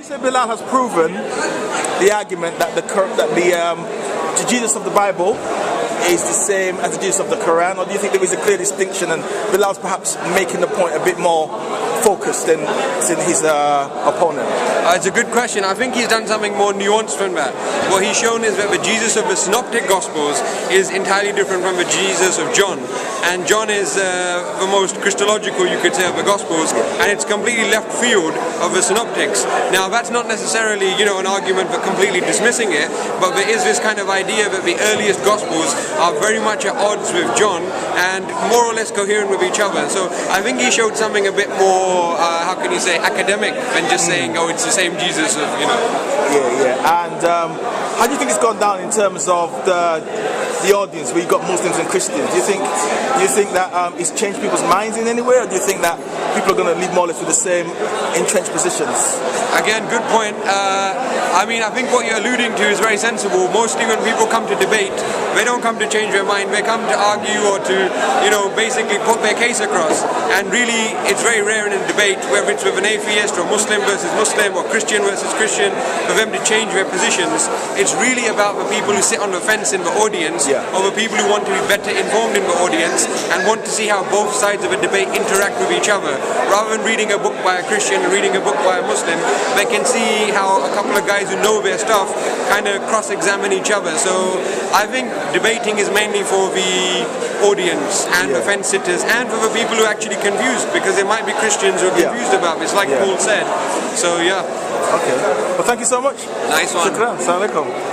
So Bilal has proven the argument that the Jesus of the Bible is the same as the Jesus of the Quran, or do you think there is a clear distinction and Bilal's perhaps making the point a bit more focused than his opponent? It's a good question. I think he's done something more nuanced than that. What he's shown is that the Jesus of the Synoptic Gospels is entirely different from the Jesus of John. And John is the most Christological, you could say, of the Gospels, and it's completely left field of the Synoptics. Now, that's not necessarily, an argument for completely dismissing it, but there is this kind of idea that the earliest Gospels are very much at odds with John and more or less coherent with each other. So I think he showed something a bit more, academic than just saying, oh, it's the same Jesus of, Yeah. And how do you think it's gone down in terms of the audience where you've got Muslims and Christians? Do you think that it's changed people's minds in any way, or do you think that people are going to leave more or less with the same entrenched positions? Again, good point. I think what you're alluding to is very sensible. Mostly when people come to debate, they don't come to change their mind, they come to argue or to, basically put their case across. And really, it's very rare in a debate, whether it's with an atheist or Muslim versus Muslim or Christian versus Christian, for them to change their positions. It's really about the people who sit on the fence in the audience, or the people who want to be better informed in the audience and want to see how both sides of a debate interact with each other. Rather than reading a book by a Christian and reading a book by a Muslim, they can see how a couple of guys who know their stuff kind of cross-examine each other. So I think debating is mainly for the audience and the fence sitters and for the people who are actually confused, because there might be Christians who are confused about this, like Paul said. So yeah. Okay. Well, thank you so much. Nice one. Shukran. Assalamu alaikum.